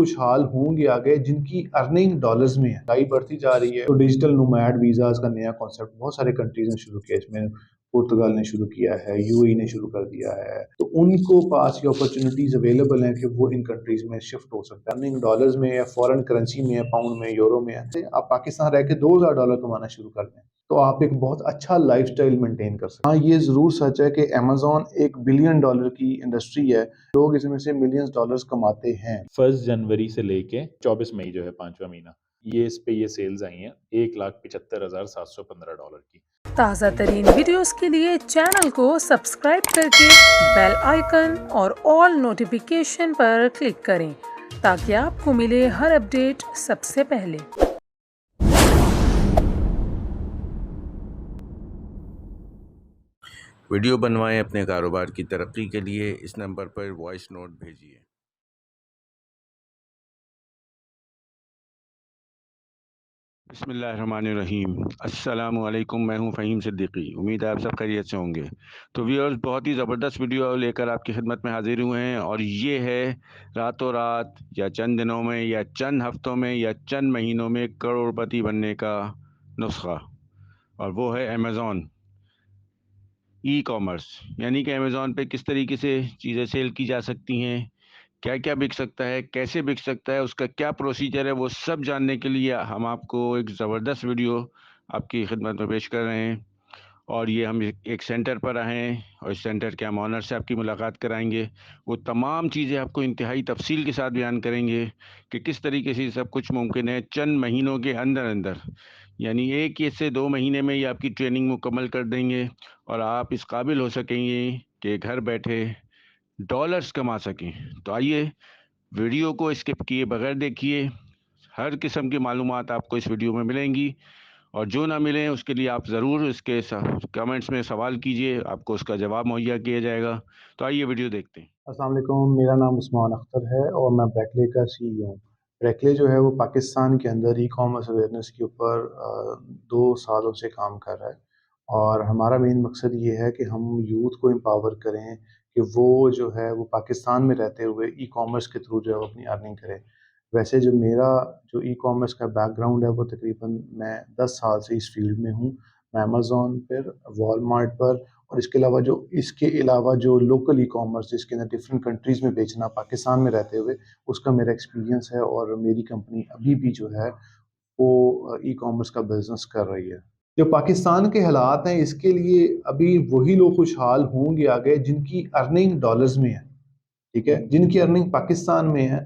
खुशहाल होंगे आगे जिनकी अर्निंग डॉलर्स में है। महंगाई बढ़ती जा रही है तो डिजिटल नोमैड वीज़ाज़ का नया कॉन्सेप्ट बहुत सारे कंट्रीज़ ने शुरू किया। इसमें पुर्तगाल ने शुरू किया है, यूएई ने शुरू कर दिया है। तो उनको पास ये अपॉर्चुनिटीज़ अवेलेबल हैं कि वो इन कंट्रीज़ में शिफ्ट हो सकते हैं। अर्निंग डॉलर्स में या फॉरेन करेंसी में, पाउंड में, यूरो में है। आप पाकिस्तान रह के $2000 कमाना शुरू कर दें तो आप एक बहुत अच्छा लाइफस्टाइल मेंटेन कर सकते हैं। हाँ, ये ज़रूर सच है कि अमेज़न $1 बिलियन की इंडस्ट्री है। लोग इसमें से मिलियंस डॉलर्स कमाते हैं। 1 जनवरी से लेके 24 मई जो है 5वां महीना, ये सेल्स आई हैं $1,75,715 की। ताज़ा तरीन वीडियोस के लिए चैनल को सब्सक्राइब करके बेल आइकन और ऑल नोटिफिकेशन पर क्लिक करें ताकि आपको मिले हर अपडेट सबसे पहले। वीडियो बनवाएं अपने कारोबार की तरक्की के लिए, इस नंबर पर वॉइस नोट भेजिए। बिस्मिल्लाहिर्रहमानिर्रहीम। अस्सलामु अलैकुम। मैं हूं फ़हीम सिद्दीकी। उम्मीद है आप सब खैरियत से होंगे। तो व्यूअर्स, बहुत ही ज़बरदस्त वीडियो लेकर आपकी खिदमत में हाजिर हुए हैं और ये है रातों रात या चंद दिनों में या चंद हफ्तों में या चंद महीनों में करोड़पति बनने का नुस्खा, और वो है अमेज़ॉन ई कॉमर्स। यानी कि अमेज़ॉन पे किस तरीके से चीज़ें सेल की जा सकती हैं, क्या क्या बिक सकता है, कैसे बिक सकता है, उसका क्या प्रोसीजर है, वो सब जानने के लिए हम आपको एक ज़बरदस्त वीडियो आपकी खिदमत में पेश कर रहे हैं। और ये हम एक सेंटर पर आए हैं और इस सेंटर के हम ऑनर से आपकी मुलाकात कराएंगे। वो तमाम चीज़ें आपको इंतहाई तफसील के साथ बयान करेंगे कि किस तरीके से ये सब कुछ मुमकिन है चंद महीनों के अंदर अंदर। यानी 1 से 2 महीने में ये आपकी ट्रेनिंग मुकम्मल कर देंगे और आप इस काबिल हो सकेंगे कि घर बैठे डॉलर्स कमा सकें। तो आइए वीडियो को स्किप किए बगैर देखिए। हर किस्म की मालूमात आपको इस वीडियो में मिलेंगी और जो ना मिले उसके लिए आप ज़रूर इसके कमेंट्स में सवाल कीजिए, आपको उसका जवाब मुहैया किया जाएगा। तो आइए वीडियो देखते हैं। अस्सलाम वालेकुम, मेरा नाम उस्मान अख्तर है और मैं ब्रैकले का सीईओ हूँ। ब्रैकले जो है वो पाकिस्तान के अंदर ई कॉमर्स अवेयरनेस के ऊपर 2 सालों से काम कर रहा है और हमारा मेन मकसद ये है कि हम यूथ को एम्पावर करें कि वो जो है वो पाकिस्तान में रहते हुए ई कॉमर्स के थ्रू जो है वो अपनी अर्निंग करें। वैसे जो मेरा जो ई कॉमर्स का बैकग्राउंड है वो तकरीबन मैं 10 साल से इस फील्ड में हूँ। मैं अमेज़न पर, वॉलमार्ट पर और इसके अलावा जो लोकल ई कॉमर्स जिसके अंदर डिफरेंट कंट्रीज़ में बेचना पाकिस्तान में रहते हुए, उसका मेरा एक्सपीरियंस है और मेरी कंपनी अभी भी जो है वो ई कॉमर्स का बिज़नेस कर रही है। जो पाकिस्तान के हालात हैं इसके लिए अभी वही लोग खुशहाल होंगे आगे जिनकी अर्निंग डॉलर्स में है, ठीक है? जिनकी अर्निंग पाकिस्तान में है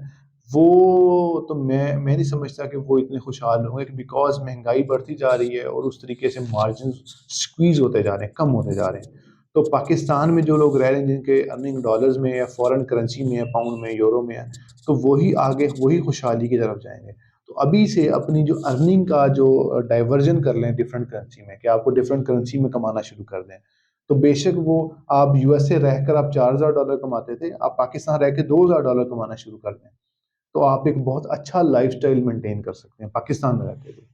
वो तो मैं नहीं समझता कि वो इतने खुशहाल होंगे बिकॉज़ महंगाई बढ़ती जा रही है और उस तरीके से मार्जिन स्क्वीज़ होते जा रहे हैं, कम होते जा रहे हैं। तो पाकिस्तान में जो लोग रह रहे हैं जिनके अर्निंग डॉलर्स में या फॉरेन करेंसी में है, पाउंड में, यूरो में है, तो वही आगे वही खुशहाली की तरफ जाएँगे। तो अभी से अपनी जो अर्निंग का जो डाइवर्जन कर लें डिफरेंट करेंसी में कि आपको डिफरेंट करेंसी में कमाना शुरू कर दें। तो बेशक वो आप यूएसए रहकर आप $4000 कमाते थे, आप पाकिस्तान रह के $2000 कमाना शुरू कर दें, तो आप एक बहुत अच्छा लाइफ़स्टाइल मेंटेन कर सकते हैं पाकिस्तान में रहते हुए।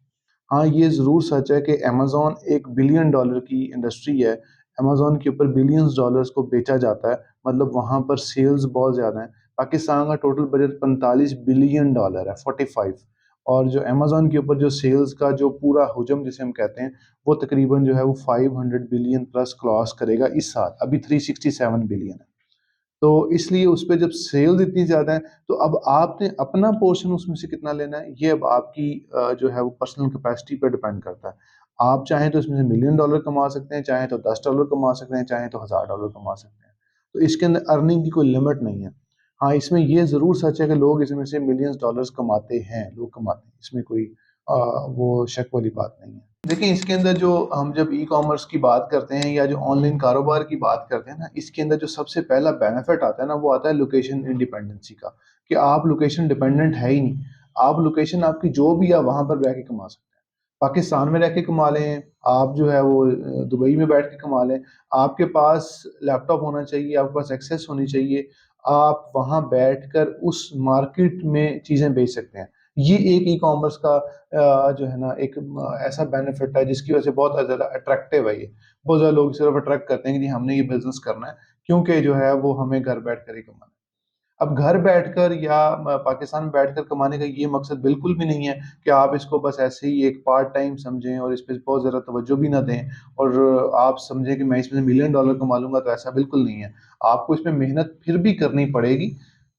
हाँ, ये ज़रूर सच है कि अमेज़न $1 बिलियन की इंडस्ट्री है। अमेज़न के ऊपर बिलियंस डॉलर्स को बेचा जाता है, मतलब वहाँ पर सेल्स बहुत ज़्यादा हैं। पाकिस्तान का टोटल बजट $45 बिलियन है, 45। और जो अमेज़न के ऊपर जो सेल्स का जो पूरा हुजम जिसे हम कहते हैं, वो तकरीबन जो है वो 500 बिलियन प्लस क्रॉस करेगा इस साल। अभी 367 बिलियन है। तो इसलिए उस पे जब सेल्स इतनी ज़्यादा है, तो अब आपने अपना पोर्शन उसमें से कितना लेना है, ये अब आपकी जो है वो पर्सनल कैपेसिटी पे डिपेंड करता है। आप चाहें तो इसमें से $1,000,000 कमा सकते हैं, चाहें तो $10 कमा सकते हैं, चाहें तो $1000 कमा सकते हैं। तो इसके अंदर अर्निंग की कोई लिमिट नहीं है। हाँ, इसमें ये ज़रूर सच है कि लोग इसमें से मिलियंस डॉलर्स कमाते हैं, लोग कमाते हैं। इसमें कोई वो शक वाली बात नहीं है। देखिए, इसके अंदर जो हम जब ई-कॉमर्स की बात करते हैं या जो ऑनलाइन कारोबार की बात करते हैं ना, इसके अंदर जो सबसे पहला बेनिफिट आता है ना, वो आता है लोकेशन इंडिपेंडेंसी का, कि आप लोकेशन डिपेंडेंट है ही नहीं। आप लोकेशन आपकी जो भी है वहाँ पर रह के कमा सकते हैं। पाकिस्तान में रह के कमा लें, आप जो है वो दुबई में बैठ के कमा लें, आपके पास लैपटॉप होना चाहिए, आपके पास एक्सेस होनी चाहिए, आप वहाँ बैठकर उस मार्केट में चीज़ें बेच सकते हैं। ये एक ई-कॉमर्स का जो है ना एक ऐसा बेनिफिट है जिसकी वजह से बहुत ज़्यादा अट्रैक्टिव है ये। बहुत ज़्यादा लोग सिर्फ अट्रैक्ट करते हैं कि जी हमने ये बिज़नेस करना है क्योंकि जो है वो हमें घर बैठ कर ही कमाना है। अब घर बैठकर या पाकिस्तान में बैठकर कमाने का ये मकसद बिल्कुल भी नहीं है कि आप इसको बस ऐसे ही एक पार्ट टाइम समझें और इस पे बहुत ज़्यादा तवज्जो भी ना दें और आप समझें कि मैं इसमें मिलियन डॉलर कमा लूँगा, तो ऐसा बिल्कुल नहीं है। आपको इसमें मेहनत फिर भी करनी पड़ेगी,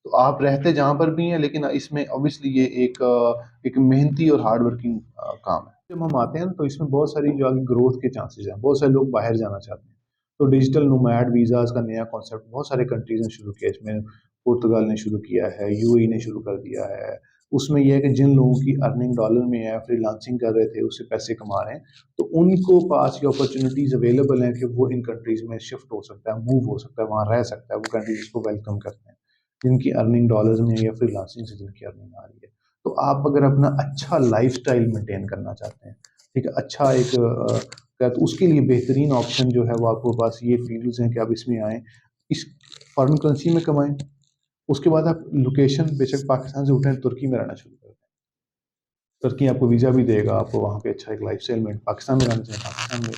तो आप रहते जहाँ पर भी हैं, लेकिन इसमें ऑब्वियसली ये एक मेहनती और हार्ड वर्किंग काम है। जब हम आते हैं ना, तो इसमें बहुत सारी जो आगे ग्रोथ के चांसेस हैं, बहुत सारे लोग बाहर जाना चाहते हैं। तो डिजिटल नोमैड वीज़ाज़ का नया कॉन्सेप्ट बहुत सारे कंट्रीज़ ने शुरू किया, इसमें पुर्तगाल ने शुरू किया है, यूएई ने शुरू कर दिया है। उसमें ये है कि जिन लोगों की अर्निंग डॉलर में है, फ्रीलांसिंग कर रहे थे, उससे पैसे कमा रहे हैं, तो उनको पास ये अपॉर्चुनिटीज़ अवेलेबल हैं कि वो इन कंट्रीज़ में शिफ्ट हो सकता है, मूव हो सकता है, वहाँ रह सकता है। वो कंट्रीज़ इसको वेलकम करते हैं, जिनकी अर्निंग डॉलर्स में है या फ्रीलांसिंग से जिनकी अर्निंग आ रही है। तो आप अगर अपना अच्छा लाइफ़स्टाइल मेंटेन करना चाहते हैं, ठीक है, अच्छा एक क्या तो उसके लिए बेहतरीन ऑप्शन जो है वो आपके पास ये फील्ड्स हैं कि आप इसमें आएँ, इस फॉरेन करेंसी में कमाएँ। उसके बाद आप लोकेशन बेशक पाकिस्तान से उठें, तुर्की में रहना शुरू कर दें। तुर्की आपको वीज़ा भी देगा, आपको वहाँ पे अच्छा एक लाइफ़स्टाइल में पाकिस्तान में रहना चाहिए, पाकिस्तान में।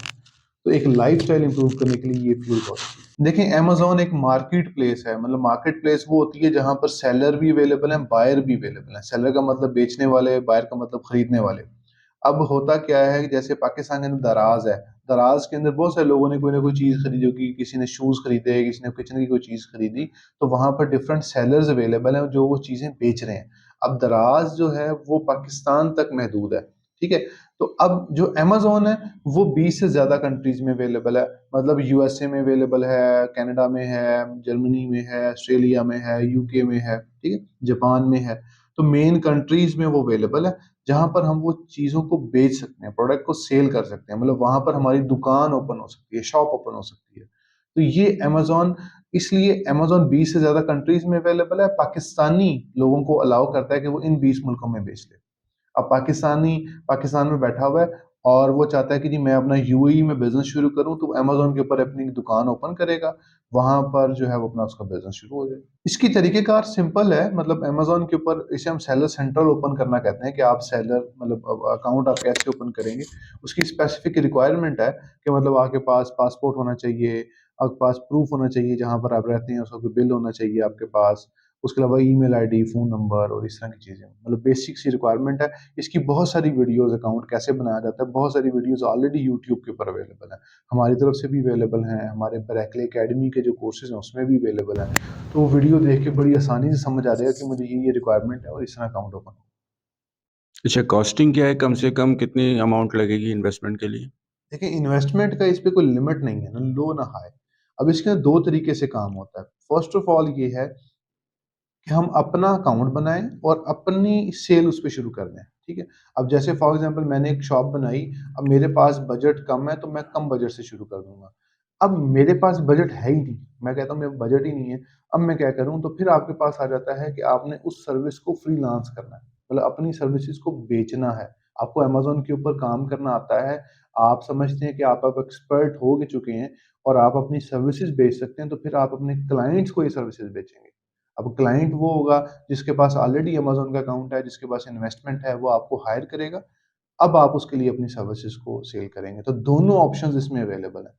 तो एक लाइफ़स्टाइल इम्प्रूव करने के लिए ये फ्यूल बहुत अच्छी है। देखिए, अमेज़न एक मार्केट प्लेस है, मतलब मार्केट प्लेस वो होती है जहाँ पर सेलर भी अवेलेबल हैं, बायर भी अवेलेबल हैं। सेलर का मतलब बेचने वाले, बायर का मतलब खरीदने वाले। अब होता क्या है कि जैसे पाकिस्तान के अंदर दराज़ है, दराज़ के अंदर बहुत सारे लोगों ने कोई ना कोई चीज़ खरीदी होगी, किसी ने शूज़ खरीदे, किसी ने किचन की कोई चीज़ खरीदी, तो वहाँ पर डिफरेंट सेलर्स अवेलेबल हैं जो वो चीज़ें बेच रहे हैं। अब दराज़ जो है वो पाकिस्तान तक महदूद है, ठीक है? तो अब जो अमेज़न है वो 20 से ज़्यादा कंट्रीज़ में अवेलेबल है, मतलब यूएसए में अवेलेबल है, कनाडा में है, जर्मनी में है, ऑस्ट्रेलिया में है, यूके में है, ठीक है? जापान में है। तो मेन कंट्रीज़ में वो अवेलेबल है, जहाँ पर हम वो चीज़ों को बेच सकते हैं, प्रोडक्ट को सेल कर सकते हैं, मतलब वहाँ पर हमारी दुकान ओपन हो सकती है, शॉप ओपन हो सकती है। तो ये अमेज़न, इसलिए अमेज़न 20 से ज़्यादा कंट्रीज़ में अवेलेबल है, पाकिस्तानी लोगों को अलाउ करता है कि वो इन 20 मुल्कों में बेच ले। अब पाकिस्तान में बैठा हुआ है और वो चाहता है कि जी मैं अपना यूएई में बिज़नेस शुरू करूँ, तो अमेज़न के ऊपर अपनी दुकान ओपन करेगा, वहाँ पर जो है वो अपना उसका बिज़नेस शुरू हो जाएगा। इसकी तरीक़ेकार सिंपल है, मतलब अमेज़न के ऊपर इसे हम सेलर सेंट्रल ओपन करना कहते हैं कि आप सेलर मतलब अकाउंट आप कैसे ओपन करेंगे, उसकी स्पेसिफ़िक रिक्वायरमेंट है कि मतलब आपके पास पासपोर्ट होना चाहिए, आपके पास प्रूफ़ होना चाहिए जहाँ पर आप रहते हैं, उसका कोई बिल होना चाहिए आपके पास, उसके अलावा ईमेल आईडी, फ़ोन नंबर और इस तरह की चीज़ें, मतलब बेसिक सी रिक्वायरमेंट है। इसकी बहुत सारी वीडियोज़ अकाउंट कैसे बनाया जाता है, बहुत सारी वीडियोज़ ऑलरेडी यूट्यूब के ऊपर अवेलेबल हैं। हमारी तरफ से भी अवेलेबल हैं, हमारे ब्रैकले अकेडमी के जो कोर्सेज़ हैं उसमें भी अवेलेबल हैं। तो वो वीडियो देख के बड़ी आसानी से समझ आ जाएगा कि मुझे ये रिक्वायरमेंट है और इस तरह अकाउंट ओपन हो। अच्छा, कॉस्टिंग क्या है? कम से कम कितनी अमाउंट लगेगी इन्वेस्टमेंट के लिए? देखिए, इन्वेस्टमेंट का इस पे कोई लिमिट नहीं है, ना लो ना हाई। अब इसके अंदर 2 तरीके से काम होता है। फ़र्स्ट ऑफ ऑल ये है कि हम अपना अकाउंट बनाएँ और अपनी सेल उस पे शुरू कर दें, ठीक है? अब जैसे फॉर एग्ज़ाम्पल मैंने एक शॉप बनाई, अब मेरे पास बजट कम है, तो मैं कम बजट से शुरू कर दूँगा। अब मेरे पास बजट है ही नहीं, मैं कहता हूँ मेरे बजट ही नहीं है, अब मैं क्या करूँ? तो फिर आपके पास आ जाता है कि आपने उस सर्विस को फ्रीलांस करना है, मतलब अपनी सर्विसेज़ को बेचना है। आपको अमेज़न के ऊपर काम करना आता है, आप समझते हैं कि आप अब एक्सपर्ट हो के चुके हैं और आप अपनी सर्विसेज़ बेच सकते हैं, तो फिर आप अपने क्लाइंट्स को ये सर्विसेज़ बेचेंगे। अब क्लाइंट वो होगा जिसके पास ऑलरेडी अमेज़न का अकाउंट है, जिसके पास इन्वेस्टमेंट है, वो आपको हायर करेगा। अब आप उसके लिए अपनी सर्विसेज़ को सेल करेंगे। तो दोनों ऑप्शंस इसमें अवेलेबल हैं,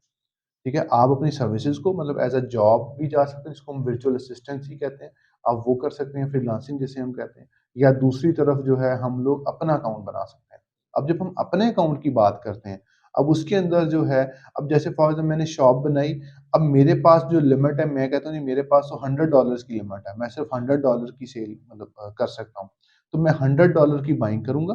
ठीक है? आप अपनी सर्विसेज़ को मतलब एज़ अ जॉब भी जा सकते हैं, जिसको हम वर्चुअल असिस्टेंसी कहते हैं। आप वो कर सकते हैं, फ्रीलांसिंग जिसे हम कहते हैं, या दूसरी तरफ जो है हम लोग अपना अकाउंट बना सकते हैं। अब जब हम अपने अकाउंट की बात करते हैं, अब उसके अंदर जो है, अब जैसे फॉर एग्ज़ाम्पल मैंने शॉप बनाई, अब मेरे पास जो लिमिट है, मैं कहता हूँ जी मेरे पास तो $100 की लिमिट है, मैं सिर्फ़ $100 की सेल मतलब कर सकता हूँ। तो मैं $100 की बाइंग करूँगा,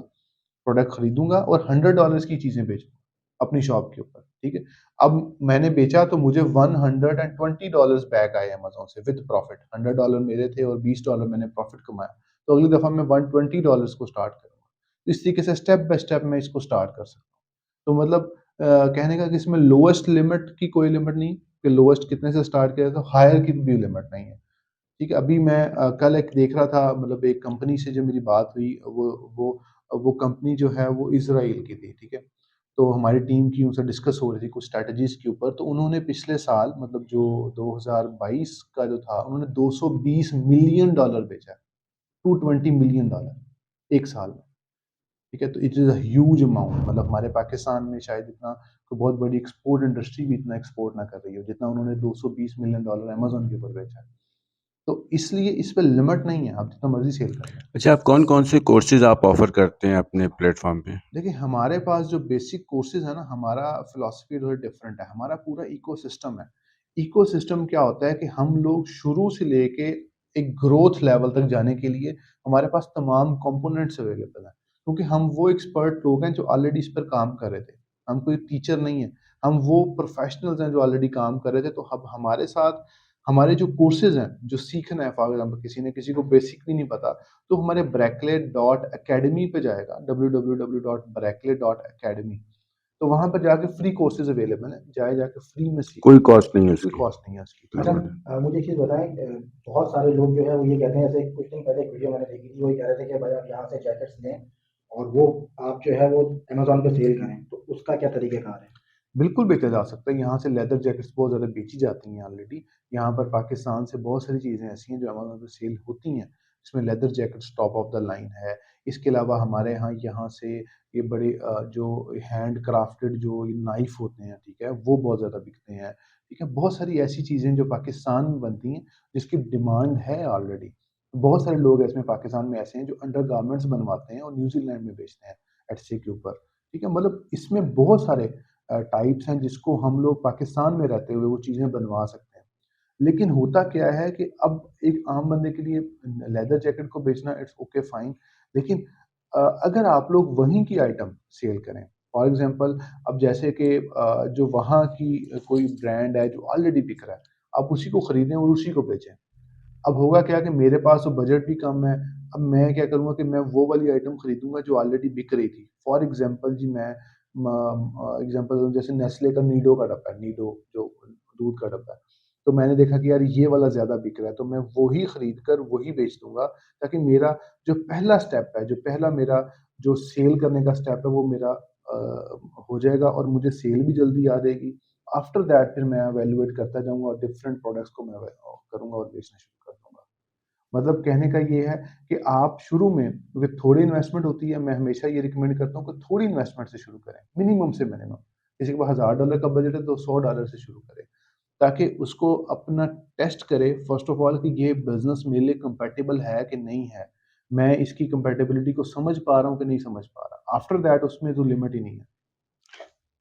प्रोडक्ट खरीदूँगा और $100 की चीज़ें बेचूँगा अपनी शॉप के ऊपर, ठीक है? अब मैंने बेचा तो मुझे $120 बैक आए अमेज़न से विद प्रॉफ़िट। $100 मेरे थे और $20 मैंने प्रॉफ़िट कमाया। तो अगली दफ़ा मैं $120 को स्टार्ट करूँगा। तो इस तरीके से स्टेप बाय स्टेप मैं इसको स्टार्ट कर सकता हूँ। तो मतलब कहने का कि इसमें लोएस्ट लिमिट की कोई लिमिट नहीं कि लोएस्ट कितने से स्टार्ट किया, तो हायर की भी लिमिट नहीं है। ठीक है, अभी मैं कल एक देख रहा था, मतलब एक कंपनी से जो मेरी बात हुई, वो कंपनी जो है वो इज़राइल की थी, ठीक है? तो हमारी टीम की उनसे डिस्कस हो रही थी कुछ स्ट्रैटेजीज़ के ऊपर, तो उन्होंने पिछले साल मतलब जो 2022 का जो था, उन्होंने $220 मिलियन बेचा है, $220 मिलियन 1 साल में, ठीक है? तो it is a huge amount, मतलब हमारे पाकिस्तान में शायद इतना कोई बहुत बड़ी एक्सपोर्ट इंडस्ट्री भी इतना एक्सपोर्ट ना कर रही हो, जितना उन्होंने $220 मिलियन अमेज़न के ऊपर बेचा है। तो इसलिए इस पे लिमिट नहीं है, आप जितना मर्ज़ी सेल कर लें। अच्छा, आप कौन-कौन से कोर्सेज़ आप ऑफ़र करते हैं अपने प्लेटफ़ॉर्म पे? देखिए, हमारे पास जो बेसिक कोर्सेज़ है ना, हमारा फ़िलॉसफ़ी थोड़ी डिफरेंट है, हमारा पूरा इकोसिस्टम है। इकोसिस्टम क्या होता है कि हम लोग शुरू से लेके एक ग्रोथ लेवल तक जाने के लिए हमारे पास तमाम कंपोनेंट्स अवेलेबल हैं। क्योंकि हम वो एक्सपर्ट लोग हैं जो ऑलरेडी इस पर काम कर रहे थे। हम कोई टीचर नहीं हैं, हम वो प्रोफ़ेशनल्स हैं जो ऑलरेडी काम कर रहे थे। तो अब हमारे साथ हमारे जो कोर्सेज़ हैं, जो सीखना है फॉर एग्ज़ाम्पल किसी को बेसिक भी नहीं पता, तो हमारे brackley.academy पे जाएगा www.brackley.academy। तो वहाँ पर जाके फ्री कोर्सेज़ अवेलेबल हैं, जाके फ्री में सीखें, कोई कॉस्ट नहीं है कोई उसकी? कॉस्ट नहीं है उसकी। अच्छा, मुझे एक चीज़ बताएँ, बहुत सारे लोग जो है वो ये कहते हैं, जैसे कुछ दिन पहले एक वीडियो मैंने देखी थी, वो ये कह रहे थे कि भाई आप यहाँ से जैकेट्स लें और वो आप जो है वो अमेज़न पे सेल करें, तो उसका क्या तरीक़ेकार है? बिल्कुल बेचा जा सकता है, यहाँ से लेदर जैकेट्स बहुत ज़्यादा बेची जाती हैं ऑलरेडी। यहाँ पर पाकिस्तान से बहुत सारी चीज़ें ऐसी हैं जो अमेज़न पे सेल होती हैं, जिसमें leather jackets top of the line है। इसके अलावा हमारे यहाँ से ये बड़े जो हैंड क्राफ्टेड जो ये नाइफ़ होते हैं, ठीक है? वो बहुत ज़्यादा बिकते हैं, ठीक है? बहुत सारी ऐसी चीज़ें जो पाकिस्तान में बनती हैं, जिसकी डिमांड है ऑलरेडी। बहुत सारे लोग इसमें पाकिस्तान में ऐसे हैं जो अंडरगारमेंट्स बनवाते हैं और न्यूज़ीलैंड में बेचते हैं एटसे के ऊपर, ठीक है? मतलब इसमें बहुत सारे टाइप्स हैं जिसको हम लोग पाकिस्तान में रहते हुए वो चीज़ें बनवा सकते हैं। लेकिन होता क्या है कि अब एक आम बंदे के लिए लेदर जैकेट को बेचना इट्स ओके फाइन, लेकिन अगर आप लोग वहीं की आइटम सेल करें, फॉर एग्ज़ाम्पल अब जैसे कि जो वहाँ की कोई ब्रांड है जो ऑलरेडी बिक रहा है, आप उसी को खरीदें और उसी को बेचें। अब होगा क्या कि मेरे पास तो बजट भी कम है, अब मैं क्या करूँगा कि मैं वो वाली आइटम खरीदूँगा जो ऑलरेडी बिक रही थी। फॉर एग्ज़ाम्पल जी मैं एग्ज़ाम्पल जैसे नेस्ले का नीडो का डब्बा है, नीडो जो दूध का डब्बा है। तो मैंने देखा कि यार ये वाला ज़्यादा बिक रहा है, तो मैं वो ही खरीद कर वही बेच दूँगा, ताकि मेरा जो पहला स्टेप है, जो पहला मेरा जो सेल करने का स्टेप है, वो मेरा हो जाएगा और मुझे सेल भी जल्दी आ जाएगी। आफ्टर दैट फिर मैं इवैल्यूएट करता जाऊँगा और डिफरेंट प्रोडक्ट्स को मैं करूँगा और बेचना शुरू कर दूँगा। मतलब कहने का ये है कि आप शुरू में क्योंकि थोड़ी इन्वेस्टमेंट होती है, मैं हमेशा ये रिकमेंड करता हूँ कि थोड़ी इन्वेस्टमेंट से शुरू करें, मिनिमम से मिनिमम। किसी के पास $1000 का बजट है तो $100 से शुरू करें, ताकि उसको अपना टेस्ट करे फर्स्ट ऑफ ऑल कि ये बिज़नेस मेरे लिए कंपैटिबल है कि नहीं है। मैं इसकी कंपैटिबिलिटी को समझ पा रहा हूँ कि नहीं समझ पा रहा। आफ्टर दैट उसमें तो लिमिट ही नहीं है।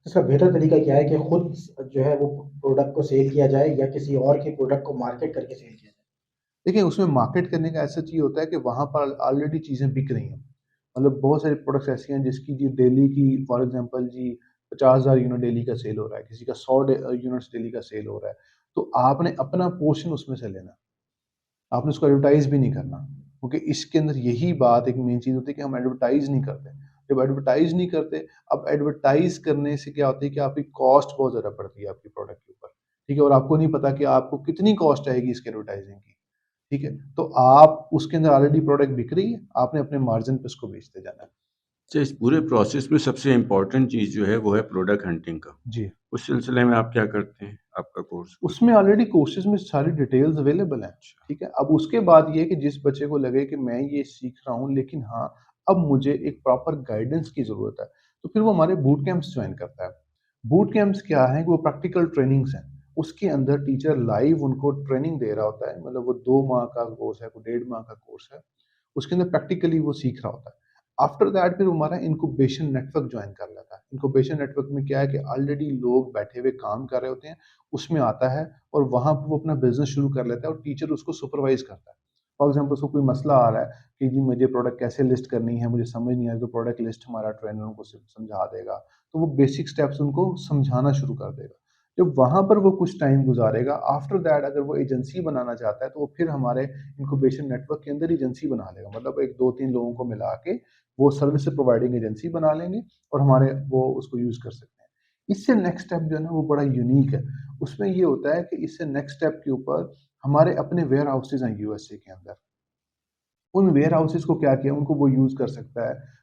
इसका बेहतर तरीका क्या है कि खुद जो है वो प्रोडक्ट को सेल किया जाए या किसी और के प्रोडक्ट को मार्केट करके सेल किया जाए? देखिए, उसमें मार्केट करने का ऐसा ये होता है कि वहाँ पर ऑलरेडी चीज़ें बिक रही हैं। मतलब बहुत सारी प्रोडक्ट्स ऐसी हैं जिसकी जी डेली की फॉर एग्ज़ाम्पल जी 50,000 यूनिट डेली का सेल हो रहा है, किसी का 100 यूनिट्स डेली का सेल हो रहा है। तो आपने अपना पोर्शन उसमें से लेना है। आपने उसको एडवर्टाइज़ भी नहीं करना, क्योंकि इसके अंदर यही बात एक मेन चीज़ होती है कि हम एडवर्टाइज़ नहीं करते। जब एडवर्टाइज़ नहीं करते, अब एडवर्टाइज़ करने से क्या होता है कि आपकी कॉस्ट बहुत ज़्यादा बढ़ती है आपके प्रोडक्ट के ऊपर, ठीक है? और आपको नहीं पता कि आपको कितनी कॉस्ट आएगी इसकी एडवर्टाइज़िंग की, ठीक है? तो आप उसके अंदर ऑलरेडी प्रोडक्ट बिक रही है, आपने अपने मार्जिन पे उसको बेचते जाना है। अच्छा, इस पूरे प्रोसेस में सबसे इम्पोर्टेंट चीज़ जो है वो है प्रोडक्ट हंटिंग का। जी। उस सिलसिले में आप क्या करते हैं? आपका कोर्स? उसमें ऑलरेडी कोर्सेज़ में सारी डिटेल्स अवेलेबल हैं, ठीक है? अब उसके बाद ये है कि जिस बच्चे को लगे कि मैं ये सीख रहा हूँ, लेकिन हाँ, अब मुझे एक प्रॉपर गाइडेंस की ज़रूरत है, तो फिर वो हमारे बूट कैंप्स जॉइन करता है। बूट कैंप्स क्या हैं कि वो प्रैक्टिकल ट्रेनिंग्स हैं। उसके अंदर टीचर लाइव उनको ट्रेनिंग दे रहा होता है, मतलब वो 2 माह का कोर्स है, कोई 1.5 माह का कोर्स है। उसके अंदर प्रैक्टिकली वो सीख रहा होता है। आफ्टर दैट फिर हमारा इन्क्यूबेशन नेटवर्क जॉइन कर लेता है। इन्क्यूबेशन नेटवर्क में क्या है कि ऑलरेडी लोग बैठे हुए काम कर रहे होते हैं, उसमें आता है और वहाँ पे वो अपना बिज़नेस शुरू कर लेता है और टीचर उसको सुपरवाइज़ करता है। फॉर एग्ज़ाम्पल उसको कोई मसला आ रहा है कि जी मुझे प्रोडक्ट कैसे लिस्ट करनी है, मुझे समझ नहीं आ रही, तो प्रोडक्ट लिस्ट हमारा ट्रेनर उनको समझा देगा। तो वो बेसिक स्टेप्स उनको समझाना शुरू कर देगा। जब वहाँ पर वो कुछ टाइम गुज़ारेगा, आफ्टर दैट अगर वो एजेंसी बनाना चाहता है, तो वो फिर हमारे इन्क्यूबेशन नेटवर्क के अंदर एजेंसी बना लेगा। मतलब एक 2-3 लोगों को मिला के वो सर्विस प्रोवाइडिंग एजेंसी बना लेंगे और हमारे वो उसको यूज़ कर सकते हैं। इससे नेक्स्ट स्टेप जो है ना वो बड़ा यूनिक है। उसमें ये होता है कि इससे नेक्स्ट स्टेप के ऊपर हमारे अपने वेयर हाउसेज़ हैं यूएसए के अंदर। उन वेयर हाउसेज़ को क्या किया, उनको वो यूज़ कर सकता है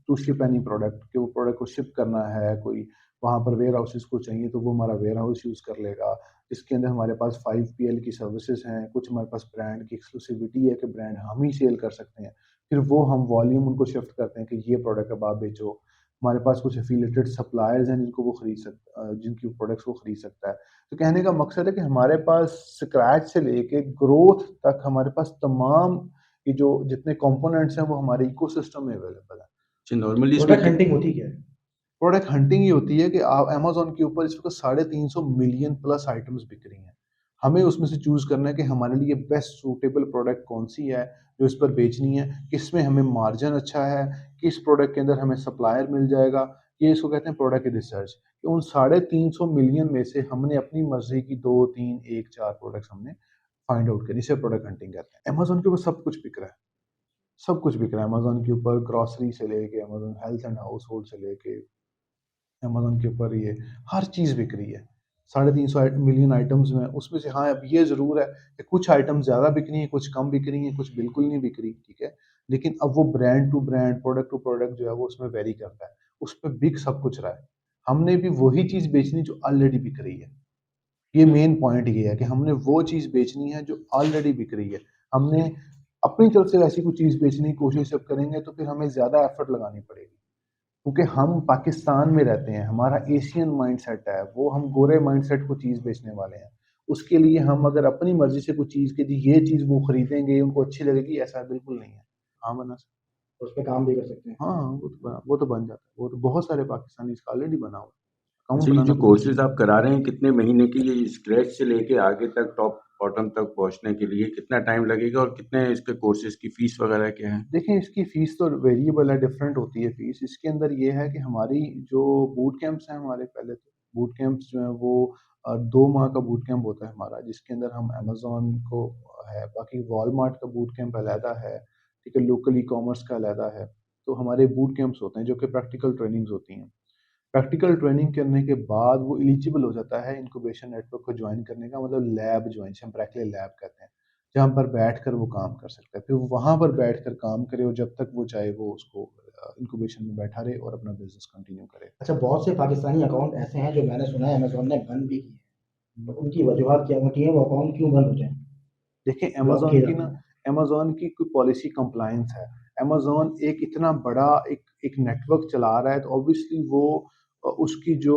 टू शिप एनी प्रोडक्ट कि वो प्रोडक्ट को शिप करना है, कोई वहाँ पर वेयर हाउसेज़ को चाहिए तो वो हमारा वेयर हाउस यूज़ कर लेगा। इसके अंदर हमारे पास 5PL की सर्विसेज़ हैं, कुछ हमारे पास ब्रांड की एक्सक्लूसिविटी है कि ब्रांड हम ही सेल कर सकते हैं। फिर वो हम वॉल्यूम उनको शिफ्ट करते हैं कि ये प्रोडक्ट अब आप बेचो। हमारे पास कुछ एफिलिएटेड सप्लायर्स हैं जिनको जिनकी प्रोडक्ट्स वो खरीद सकता है। तो कहने का मकसद है कि हमारे पास स्क्रैच से लेके ग्रोथ तक हमारे पास तमाम ये जो जितने कंपोनेंट्स हैं वो हमारे इकोसिस्टम में अवेलेबल है। नॉर्मली इसमें प्रोडक्ट हंटिंग होती क्या है? प्रोडक्ट हंटिंग ही होती है कि आप अमेज़न के ऊपर इस वक़्त 350 मिलियन प्लस आइटम्स बिक रही हैं। हमें उसमें से चूज़ करना है कि हमारे लिए बेस्ट सूटेबल प्रोडक्ट कौन-सी है, जो इस पर बेचनी है, किसमें हमें मार्जिन अच्छा है, किस प्रोडक्ट के अंदर हमें सप्लायर मिल जाएगा। ये इसको कहते हैं प्रोडक्ट रिसर्च। कि उन 350 मिलियन में से हमने अपनी मर्ज़ी की 2, 3, 1, 4 प्रोडक्ट्स हमने फाइंड आउट करी, इसे प्रोडक्ट हंटिंग कहते हैं। अमेज़न के ऊपर सब कुछ बिक रहा है, सब कुछ बिक रहा है। अमेज़न के ऊपर ग्रोसरी से लेके अमेज़न हेल्थ एंड हाउसहोल्ड से लेके अमेज़न के ऊपर ये हर चीज़ बिक रही है। 350 मिलियन आइटम्स में उसमें से हाँ, अब ये ज़रूर है कि कुछ आइटम ज़्यादा बिक रही हैं, कुछ कम बिक रही हैं, कुछ बिल्कुल नहीं बिक रही, ठीक है? लेकिन अब वो brand to brand, product to product जो है वो उसमें वेरी करता है। उसपे बिक सब कुछ रहा है। हमने भी वही चीज़ बेचनी जो ऑलरेडी बिक रही है। ये मेन पॉइंट ये है कि हमने वो चीज़ बेचनी है जो ऑलरेडी बिक रही है। हमने अपनी तरफ से ऐसी कोई चीज़ बेचने की कोशिश जब करेंगे तो फिर हमें ज़्यादा एफर्ट लगानी पड़ेगी। क्योंकि हम पाकिस्तान में रहते हैं, हमारा एशियन माइंडसेट है, वो हम गोरे माइंडसेट को चीज़ बेचने वाले हैं। उसके लिए हम अगर अपनी मर्ज़ी से कोई चीज़ कि जी ये चीज़ वो खरीदेंगे, उनको अच्छी लगेगी, ऐसा बिल्कुल नहीं है। हाँ, बना उस पे काम भी कर सकते हैं। हाँ, वो तो बन जाता है। वो तो बहुत सारे पाकिस्तानी इसका ऑलरेडी बना हुआ है। अकाउंट अच्छा, ये बनाना जो कोई मुश्किल कोर्सेज आप करा रहे हैं कितने महीने की, ये स्क्रैच से लेके आगे तक टॉप बॉटम तक पहुंचने के लिए कितना टाइम लगेगा और कितने इसके कोर्सेज की फीस वगैरह क्या है? देखिए, इसकी फ़ीस तो वेरिएबल है, डिफरेंट होती है फ़ीस। इसके अंदर ये है कि हमारी जो बूट कैंप्स हैं हमारे पहले तो बूट कैंप्स जो हैं वो 2 माह का बूट कैंप होता है हमारा, जिसके अंदर हम अमेज़न को है, बाकी वॉलमार्ट का बूट कैंप अलहदा है, ठीक है? लोकल ई-कॉमर्स का अलहदा है। तो हमारे बूट कैंप्स होते हैं जो कि प्रैक्टिकल ट्रेनिंग्स होती हैं। प्रैक्टिकल ट्रेनिंग करने के बाद वो एलिजिबल हो जाता है इंक्यूबेशन नेटवर्क को जॉइन करने का, मतलब लैब जॉइन, जिसे हम ब्रैकले लैब कहते हैं, जहाँ पर बैठकर वो काम कर सकता है। फिर वो वहाँ पर बैठकर काम करे और जब तक वो चाहे वो उसको इंक्यूबेशन में बैठा रहे और अपना बिज़नेस कंटिन्यू करे। अच्छा, बहुत से पाकिस्तानी अकाउंट ऐसे हैं जो मैंने सुना है अमेज़न ने बंद भी किए हैं। तो उनकी वजूहत क्या होती है, वो अकाउंट क्यों बंद होते हैं? देखिए ब्लॉक अमेज़न किए की जाते ना हैं? अमेज़न की कोई पॉलिसी कंप्लायंस है। अमेज़न एक इतना बड़ा एक नेटवर्क चला रहा है तो ऑब्वियसली वो उसकी जो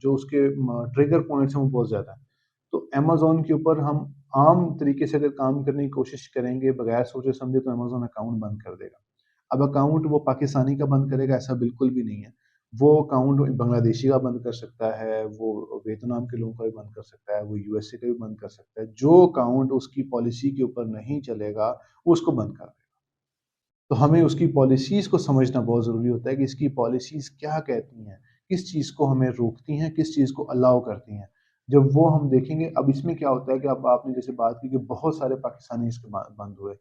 उसके ट्रिगर पॉइंट्स हैं वो बहुत ज़्यादा हैं। तो अमेज़न के ऊपर हम आम तरीके से अगर काम करने की कोशिश करेंगे बगैर सोचे समझे तो अमेज़न अकाउंट बंद कर देगा। अब अकाउंट वो पाकिस्तानी का बंद करेगा ऐसा बिल्कुल भी नहीं है। वो अकाउंट बांग्लादेशी का बंद कर सकता है, वो वियतनाम के लोगों का भी बंद कर सकता है, वो यूएसए का भी बंद कर सकता है। जो अकाउंट उसकी पॉलिसी के ऊपर नहीं चलेगा, वो उसको बंद कर देगा। तो हमें उसकी पॉलिसीज़ को समझना बहुत ज़रूरी होता है कि इसकी पॉलिसीज़ क्या कहती हैं, किस चीज़ को हमें रोकती हैं, किस चीज़ को अलाउ करती हैं। जब वो हम देखेंगे अब इसमें क्या होता है कि अब आपने जैसे बात की कि बहुत सारे पाकिस्तानी इसके बंद हुए।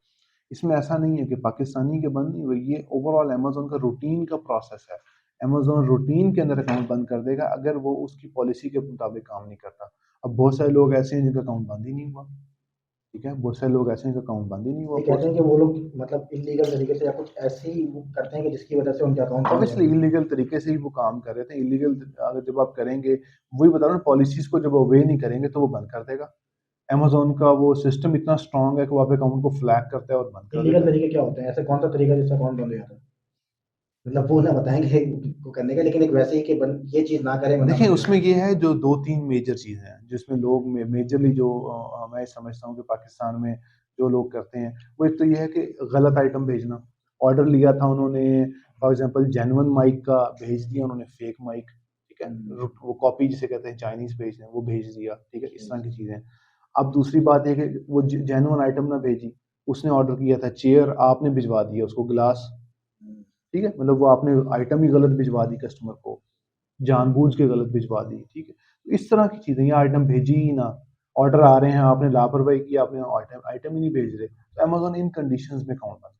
इसमें ऐसा नहीं है कि पाकिस्तानी के बंद नहीं हुए, ये ओवरऑल अमेज़न का रूटीन का प्रोसेस है। अमेज़न रूटीन के अंदर अकाउंट बंद कर देगा अगर वो उसकी पॉलिसी के मुताबिक काम नहीं करता। अब बहुत सारे लोग ऐसे हैं जिनका अकाउंट बंद ही नहीं हुआ, ठीक है? बहुत सारे लोग ऐसे हैं जिनका अकाउंट बंद ही नहीं हुआ। ये कहते हैं कि वो लोग मतलब इल्लीगल तरीके से या कुछ ऐसी वो करते हैं कि जिसकी वजह से उनके अकाउंट बंद हो ऑब्वियसली जाते हैं। इल्लीगल तरीके से ही वो काम कर रहे थे। इल्लीगल अगर जब आप करेंगे, वही बता रहा हूँ पॉलिसीज़ को जब ओबे नहीं करेंगे तो वो बंद कर देगा। अमेज़न का वो सिस्टम इतना स्ट्रॉन्ग है कि वो आपके अकाउंट को फ्लैग करता है और बंद कर इल्लीगल देता है। तरीके क्या होते हैं? ऐसा कौन-सा तरीका है जिससे अकाउंट बंद हो जाता है? मतलब वो ना बताएँगे वो करने का, लेकिन एक वैसे ही कि बन ये चीज़ ना करें वरना देखिए, बंद हो उसमें जाएगा। ये है जो 2-3 मेजर चीज़ें हैं, जिसमें लोग मेजरली जो मैं समझता हूँ कि पाकिस्तान में जो लोग करते हैं, वो एक तो ये है कि गलत आइटम भेजना। ऑर्डर लिया था उन्होंने फॉर एग्ज़ाम्पल जेन्युइन माइक का भेज दिया उन्होंने फेक माइक, ठीक है? हुँ, वो कॉपी जिसे कहते हैं चाइनीज़ भेजते हैं, वो भेज दिया, ठीक है? इस तरह की चीज़ें। अब दूसरी बात ये है कि वो जेन्युइन आइटम ना भेजी, उसने ऑर्डर किया था चेयर, आपने भिजवा दिया उसको ग्लास, हुँ। ठीक है? मतलब वो आपने आइटम ही गलत भिजवा दी कस्टमर को। जानबूझ के गलत भिजवा दी, ठीक है? तो इस तरह की चीज़ें या आइटम भेजी ही ना, ऑर्डर आ रहे हैं, आपने लापरवाही की, आपने आइटम आइटम ही नहीं भेज रहे, तो अमेज़न इन कंडीशंस में अकाउंट बंद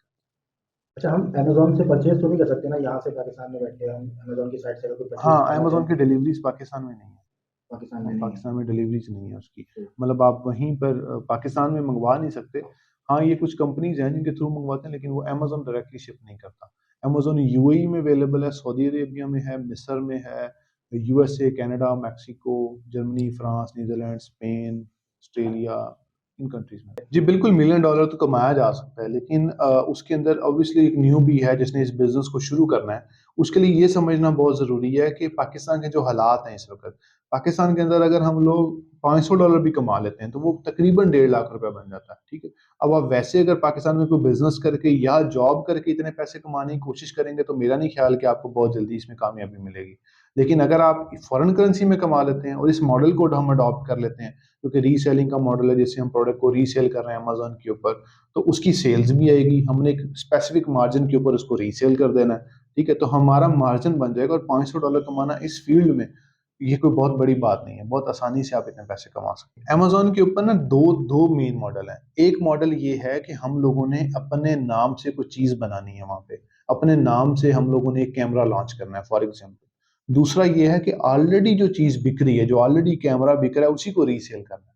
अच्छा, हम अमेज़न से परचेज़ तो नहीं कर सकते ना यहाँ से पाकिस्तान में बैठ के हम अमेज़न की साइट से अगर कोई परचेज़ हाँ, करना अमेज़न चाहें, की डिलीवरीज़ पाकिस्तान में नहीं है। पाकिस्तान में नहीं है। पाकिस्तान में डिलीवरीज़ नहीं है उसकी। तो मतलब आप वहीं पर पाकिस्तान में मँगवा नहीं सकते। हाँ, ये कुछ कंपनीज़ हैं जिनके थ्रू मँगवाते हैं, लेकिन वो अमेज़न डायरेक्टली शिप नहीं करता। अमेज़न यूएई में अवेलेबल है, सऊदी अरेबिया में है, मिस्र में है, USA, Canada, Mexico, Germany, France, Netherland, Spain, Australia, इन कंट्रीज में। जी बिल्कुल, $1 मिलियन तो कमाया जा सकता है, लेकिन उसके अंदर ऑब्वियसली एक न्यूबी है जिसने इस बिजनेस को शुरू करना है, उसके लिए ये समझना बहुत ज़रूरी है कि पाकिस्तान के जो हालात हैं इस वक्त, पाकिस्तान के अंदर अगर हम लोग $500 भी कमा लेते हैं तो वो तकरीबन ₹1.5 लाख बन जाता है, ठीक है। अब आप वैसे अगर पाकिस्तान में कोई बिजनेस करके या जॉब करके इतने पैसे कमाने की कोशिश करेंगे तो मेरा नहीं ख्याल कि आपको बहुत जल्दी इसमें कामयाबी मिलेगी। लेकिन अगर आप फॉरेन करेंसी में कमा लेते हैं और इस मॉडल को हम अडॉप्ट कर लेते हैं, क्योंकि रीसेलिंग का मॉडल है, जैसे हम प्रोडक्ट को रीसेल कर रहे हैं अमेज़न के ऊपर, तो उसकी सेल्स भी आएगी, हमने एक स्पेसिफिक मार्जिन के ऊपर उसको रीसेल कर देना है, ठीक है? तो हमारा मार्जिन बन जाएगा और $500 कमाना इस फील्ड में ये कोई बहुत बड़ी बात नहीं है, बहुत आसानी से आप इतने पैसे कमा सकते हैं। अमेज़न के ऊपर ना 2 मेन मॉडल हैं। एक मॉडल ये है कि हम लोगों ने अपने नाम से कोई चीज़ बनानी है वहाँ पे, अपने नाम से हम लोगों ने एक कैमरा लॉन्च करना है फॉर एग्ज़ाम्पल। दूसरा ये है कि ऑलरेडी जो चीज़ बिक रही है, जो ऑलरेडी कैमरा बिक रहा है, उसी को रीसेल करना है।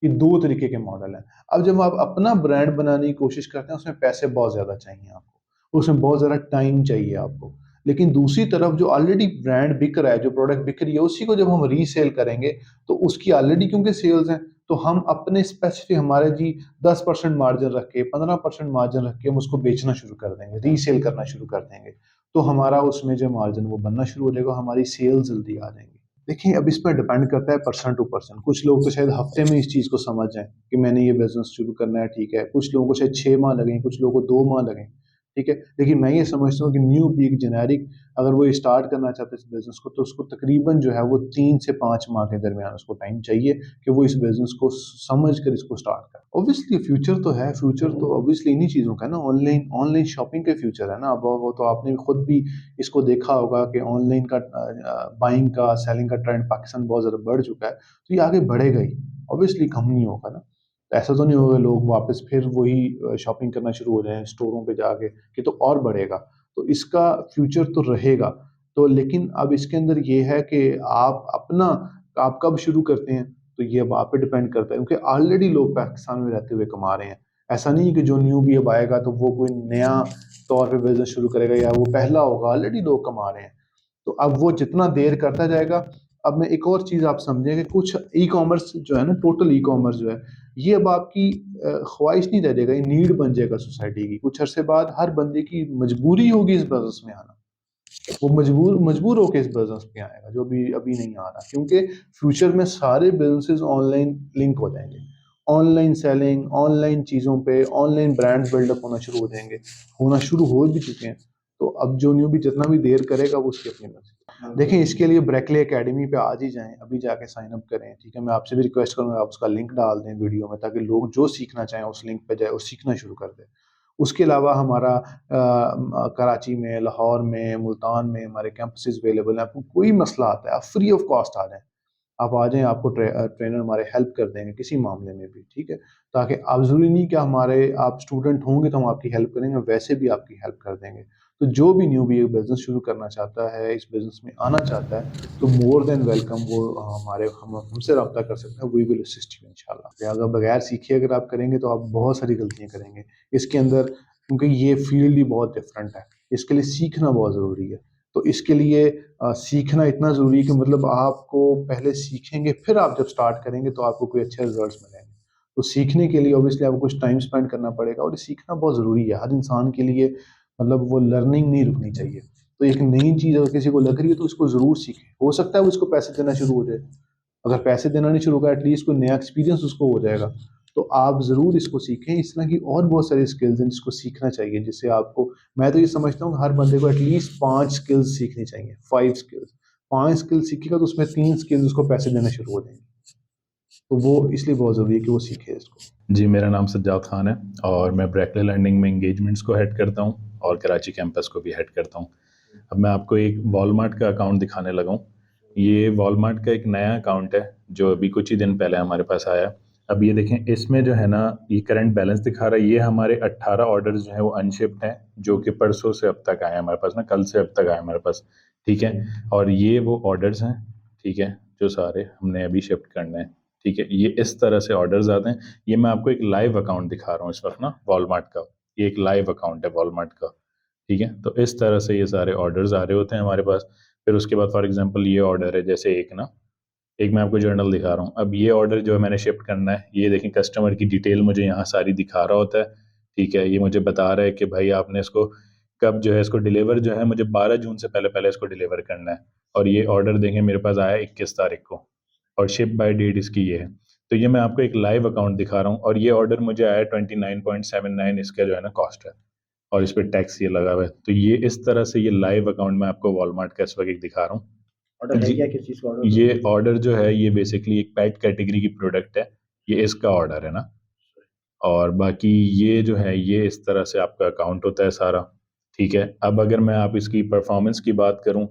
ये 2 तरीके के मॉडल हैं। अब जब आप अपना ब्रांड बनाने की कोशिश करते हैं, उसमें पैसे बहुत ज़्यादा चाहिए आपको, उसमें बहुत ज़्यादा टाइम चाहिए आपको। लेकिन दूसरी तरफ जो ऑलरेडी ब्रांड बिक रहा है, जो प्रोडक्ट बिक रही है, उसी को जब हम रीसेल करेंगे, तो उसकी ऑलरेडी क्योंकि सेल्स हैं, तो हम अपने स्पेसिफिक हमारे जी 10% मार्जिन रख के, 15% मार्जिन रख के हम उसको बेचना शुरू कर देंगे, रीसेल करना शुरू कर देंगे। तो हमारा उसमें जो मार्जिन वो बनना शुरू हो जाएगा, हमारी सेल्स जल्दी आ जाएँगी। देखिए, अब इस पे डिपेंड करता है पर्सन टू पर्सन। कुछ लोग तो शायद हफ्ते में इस चीज़ को समझ जाएँ कि मैंने ये बिज़नेस शुरू करना है, ठीक है। कुछ लोगों को शायद 6 माह लगें, कुछ लोगों को 2 माह लगें, ठीक है। लेकिन मैं ये समझता हूँ कि न्यू पीक जेनेरिक अगर वो स्टार्ट करना चाहता है इस बिज़नेस को, तो उसको तकरीबन जो है वो 3 से 5 माह के दरमियान उसको टाइम चाहिए कि वो इस बिज़नेस को समझ कर इसको स्टार्ट करे। ऑब्वियसली फ्यूचर तो है, फ्यूचर तो ऑब्वियसली इन्हीं चीज़ों का है ना, ऑनलाइन ऑनलाइन शॉपिंग का फ्यूचर है ना। अब वो तो आपने खुद भी इसको देखा होगा कि ऑनलाइन का बाइंग का, सेलिंग का ट्रेंड पाकिस्तान बहुत ज़्यादा बढ़ चुका है, तो ये आगे बढ़ेगा ही। ऑब्वियसली कम नहीं होगा ना। ऐसा तो नहीं होगा लोग वापस फिर वही शॉपिंग करना शुरू हो जाएँ स्टोरों पे जाके, कि तो और बढ़ेगा। तो इसका फ्यूचर तो रहेगा। तो लेकिन अब इसके अंदर ये है कि आप कब शुरू करते हैं, तो ये अब आप पे डिपेंड करता है, क्योंकि ऑलरेडी लोग पाकिस्तान में रहते हुए कमा रहे हैं। ऐसा नहीं है कि जो न्यू भी अब आएगा तो वो कोई नया तौर पे बिज़नेस शुरू करेगा या वो पहला होगा, ऑलरेडी लोग कमा रहे हैं। तो अब वो जितना देर करता जाएगा। अब मैं एक और चीज़ आप समझें कि कुछ ई-कॉमर्स जो है ना, टोटल ई-कॉमर्स जो है, ये अब आपकी ख्वाहिश नहीं रह जाएगा, ये नीड बन जाएगा सोसाइटी की। कुछ अरसे बाद हर बंदे की मजबूरी होगी इस बिज़नेस में आना। वो मजबूर मजबूर होके इस बिज़नेस में आएगा, जो अभी अभी नहीं आ रहा, क्योंकि फ्यूचर में सारे बिज़नेसेस ऑनलाइन लिंक हो जाएँगे। ऑनलाइन सेलिंग, ऑनलाइन चीज़ों पे, ऑनलाइन ब्रांड्स बिल्डअप होना शुरू हो जाएँगे, होना शुरू हो भी चुके हैं। तो अब जो न्यू भी जितना भी देर करेगा वो उसकी अपनी मर्ज़ी। देखिए, इसके लिए ब्रेकले अकेडमी पे आज ही जाएँ, अभी जाके साइन अप करें, ठीक है? मैं आपसे भी रिक्वेस्ट करूँगा आप उसका लिंक डाल दें वीडियो में, ताकि लोग जो सीखना चाहें उस लिंक पे जाए और सीखना शुरू कर दें। उसके अलावा हमारा कराची में, लाहौर में, मुल्तान में हमारे कैंपसेस अवेलेबल हैं। आपको कोई मसला आता है, आप फ्री ऑफ कॉस्ट आ जाएँ। आप आ जाएँ, आपको ट्रेनर हमारे हेल्प कर देंगे किसी मामले में भी, ठीक है? ताकि आप ज़रूरी नहीं कि आप स्टूडेंट होंगे तो हम आपकी हेल्प करेंगे, वैसे भी आपकी हेल्प कर देंगे। तो जो भी न्यूबी ये बिज़नेस शुरू करना चाहता है, इस बिज़नेस में आना चाहता है, तो मोर देन वेलकम, वो हमसे राब्ता कर सकता है, वी विल असिस्ट यू इंशाल्लाह। लिहाज़ा बगैर सीखे अगर आप करेंगे तो आप बहुत सारी गलतियाँ करेंगे। इसके अंदर, क्योंकि ये फ़ील्ड ही बहुत डिफरेंट है, इसके लिए सीखना बहुत ज़रूरी है। तो इसके लिए सीखना इतना ज़रूरी है कि मतलब आपको पहले सीखेंगे, फिर आप जब स्टार्ट करेंगे तो आपको कोई अच्छे रिज़ल्ट्स मिलेंगे। तो सीखने के लिए ऑब्वियसली आपको कुछ टाइम स्पेंड करना पड़ेगा, और ये सीखना बहुत ज़रूरी है। हर इंसान के लिए मतलब वो लर्निंग नहीं रुकनी चाहिए। तो एक नई चीज़ अगर किसी को लग रही है तो उसको ज़रूर सीखे। हो सकता है वो उसको पैसे देना शुरू हो जाए। अगर पैसे देना नहीं शुरू होगा, एटलीस्ट कोई नया एक्सपीरियंस उसको हो जाएगा। तो आप ज़रूर इसको सीखें। इस तरह की और बहुत सारी स्किल्स हैं जिसको सीखना चाहिए, जिससे आपको, मैं तो ये समझता हूँ हर बंदे को एटलीस्ट 5 स्किल्स सीखनी चाहिए, 5 स्किल्स। 5 स्किल्स सीखेगा तो उसमें 3 स्किल्स उसको पैसे देने शुरू हो जाएँगे। तो वो इसलिए बहुत ज़रूरी है कि वो सीखे इसको। जी, मेरा नाम सज्जाद खान है और मैं ब्रेकले लर्निंग में एंगेजमेंट्स को हेड करता हूँ और कराची कैंपस को भी हेड करता हूँ। अब मैं आपको एक वॉलमार्ट का अकाउंट दिखाने लगा हूँ। ये वॉलमार्ट का एक नया अकाउंट है जो अभी कुछ ही दिन पहले हमारे पास आया। अब ये देखें, इसमें जो है ना, ये करंट बैलेंस दिखा रहा है। ये हमारे 18 ऑर्डर्स जो हैं वो अनशिप्ड हैं, जो कि परसों से अब तक आए हैं हमारे पास ना, कल से अब तक आए हमारे पास, ठीक है। और ये वो ऑर्डर्स हैं, ठीक है, जो सारे हमने अभी शिफ्ट करने हैं, ठीक है। ये इस तरह से ऑर्डर्स आते हैं। ये मैं आपको एक लाइव अकाउंट दिखा रहा हूँ इस वक्त ना, वॉलमार्ट का। ये एक लाइव अकाउंट है वॉलमार्ट का, ठीक है। तो इस तरह से ये सारे ऑर्डर्स आ रहे होते हैं हमारे पास। फिर उसके बाद फॉर एग्जांपल ये ऑर्डर है, जैसे एक ना, एक मैं आपको जर्नल दिखा रहा हूँ। अब ये ऑर्डर जो है मैंने शिफ्ट करना है, ये देखें कस्टमर की डिटेल मुझे यहाँ सारी दिखा रहा होता है, ठीक है। ये मुझे बता रहा है कि भाई आपने इसको कब जो है इसको डिलीवर जो है मुझे 12 जून से पहले पहले इसको डिलीवर करना है। और ये ऑर्डर देखें मेरे पास आया 21 तारीख को और शिप बाय डेट इसकी ये है। तो ये मैं आपको एक लाइव अकाउंट दिखा रहा हूँ और ये ऑर्डर मुझे आया 29.79 इसका जो है ना कॉस्ट है और इस पे टैक्स ये लगा हुआ है। तो ये इस तरह से ये लाइव अकाउंट मैं आपको वॉलमार्ट का इस वक्त एक दिखा रहा हूँ। ऑर्डर है जी, क्या, किस चीज़ का ऑर्डर? ये ऑर्डर जो है ये बेसिकली एक पेट कैटेगरी की प्रोडक्ट है, ये इसका ऑर्डर है ना। और बाकी ये जो है ये इस तरह से आपका अकाउंट होता है सारा, ठीक है। अब अगर मैं आप इसकी परफॉर्मेंस की बात करूं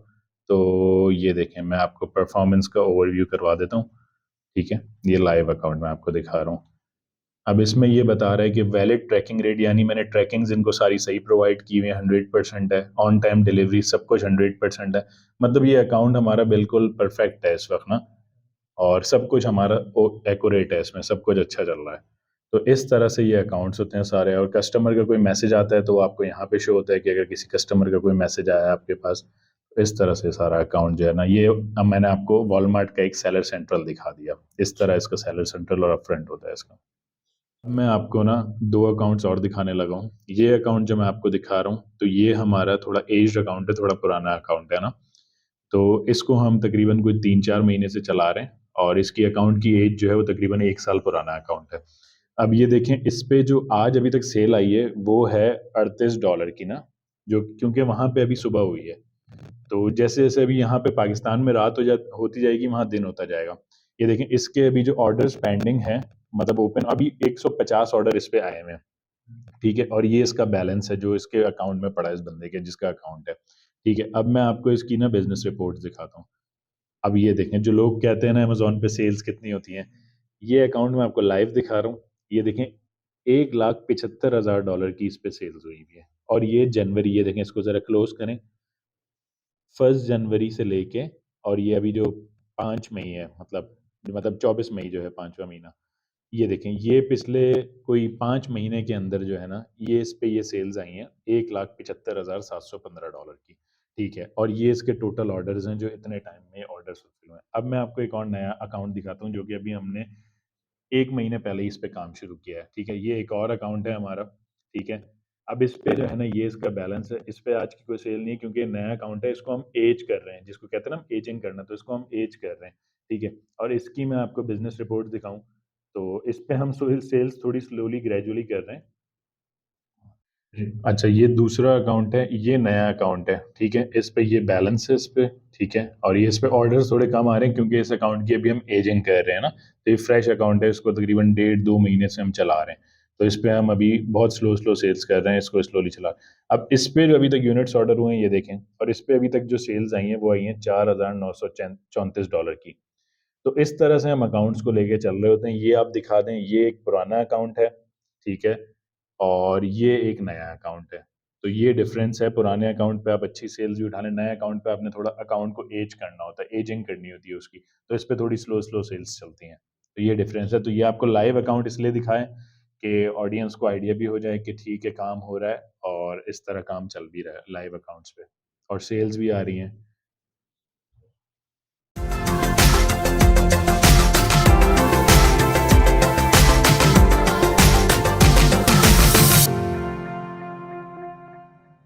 तो ये देखें मैं आपको परफॉर्मेंस का ओवरव्यू करवा देता हूं, ठीक है। ये लाइव अकाउंट मैं आपको दिखा रहा हूँ। अब इसमें ये बता रहा है कि वैलिड ट्रैकिंग रेट, यानी मैंने ट्रैकिंग्स इनको सारी सही प्रोवाइड की हुई है, 100% है। ऑन टाइम डिलीवरी सब कुछ 100% है। मतलब ये अकाउंट हमारा बिल्कुल परफेक्ट है इस वक्त ना, और सब कुछ हमारा एक्यूरेट है, इसमें सब कुछ अच्छा चल रहा है। तो इस तरह से ये अकाउंट्स होते हैं सारे। और कस्टमर का कोई मैसेज आता है तो वो आपको यहाँ पे शो होता है कि अगर किसी कस्टमर का कोई मैसेज आया है आपके पास, तो इस तरह से सारा अकाउंट जो है ना ये। अब मैंने आपको वॉलमार्ट का एक सेलर सेंट्रल दिखा दिया, इस तरह इसका सेलर सेंट्रल और अपफ्रंट होता है इसका। मैं आपको ना 2 अकाउंट्स और दिखाने लगा हूँ। ये अकाउंट जो मैं आपको दिखा रहा हूँ, तो ये हमारा थोड़ा एज्ड अकाउंट है, थोड़ा पुराना अकाउंट है ना। तो इसको हम तकरीबन कोई 3-4 महीने से चला रहे हैं और इसकी अकाउंट की एज जो है वो तकरीबन 1 साल पुराना अकाउंट है। अब ये देखें इस पे जो आज अभी तक सेल आई है वो है $38 की ना, जो क्योंकि वहाँ पे अभी सुबह हुई है। तो जैसे-जैसे अभी यहाँ पे पाकिस्तान में रात होती जाएगी, वहाँ दिन होता जाएगा। ये देखें इसके अभी जो ऑर्डर्स पेंडिंग हैं, मतलब ओपन अभी 150 ऑर्डर इस पे आए हुए हैं, ठीक है। और ये इसका बैलेंस है जो इसके अकाउंट में पड़ा है, इस बंदे के जिसका अकाउंट है, ठीक है। अब मैं आपको इसकी ना बिज़नेस रिपोर्ट्स दिखाता हूँ। अब ये देखें जो लोग कहते हैं ना अमेज़न पे सेल्स कितनी होती हैं, ये अकाउंट मैं आपको लाइव दिखा रहा हूँ। ये देखें $1,75,000 की इस पे सेल्स हुई हुई है। और ये जनवरी, ये देखें इसको ज़रा क्लोज़ करें, 1 जनवरी से लेके और ये अभी जो 5 मई है, मतलब 24 मई जो है 5वां महीना, ये देखें ये पिछले कोई 5 महीने के अंदर जो है ना, ये इस पे ये सेल्स आई हैं $1,75,715 की, ठीक है। और ये इसके टोटल ऑर्डर्स हैं जो इतने टाइम में ऑर्डर्स फुलफिल हुए हैं। अब मैं आपको एक और नया अकाउंट दिखाता हूँ जो कि अभी हमने 1 महीने पहले ही इस पे काम शुरू किया है, ठीक है। ये एक और अकाउंट है हमारा, ठीक है। अब इस पे जो है ना ये इसका बैलेंस है, इस पे आज की कोई सेल नहीं है क्योंकि ये नया अकाउंट है, इसको हम एज कर रहे हैं, जिसको कहते हैं ना हम एजिंग करना, तो इसको हम एज कर रहे हैं, ठीक है। और इसकी मैं आपको बिज़नेस रिपोर्ट दिखाऊँ, तो इस पे हम सेल्स थोड़ी स्लोली ग्रेजुअली कर रहे हैं। अच्छा, ये दूसरा अकाउंट है, ये नया अकाउंट है, ठीक है। इस पे ये बैलेंस है इस पे, ठीक है। और ये इस पे ऑर्डर्स थोड़े कम आ रहे हैं क्योंकि इस अकाउंट की अभी हम एजिंग कर रहे हैं ना। तो ये फ्रेश अकाउंट है, इसको तकरीबन 1.5-2 महीने से हम चला रहे हैं। तो इस पे हम अभी बहुत स्लो सेल्स कर रहे हैं, इसको स्लोली चला रहे हैं। अब इस पे जो अभी तक यूनिट्स ऑर्डर हुए हैं ये देखें, और इस पे अभी तक जो सेल्स आई हैं वो आई हैं $4,934 की। तो इस तरह से हम अकाउंट्स को लेके चल रहे होते हैं। ये आप दिखा दें, ये एक पुराना अकाउंट है, ठीक है। और ये एक नया अकाउंट है। तो ये डिफरेंस है, पुराने अकाउंट पे आप अच्छी सेल्स भी उठा लें, नए अकाउंट पे आपने थोड़ा अकाउंट को एज करना होता है, एजिंग करनी होती है उसकी, तो इस पे थोड़ी स्लो सेल्स चलती हैं। तो ये डिफरेंस है। तो ये आपको लाइव अकाउंट इसलिए दिखाएं कि ऑडियंस को आइडिया भी हो जाए कि ठीक है काम हो रहा है और इस तरह काम चल भी रहा है लाइव अकाउंट्स पे, और सेल्स भी आ रही हैं।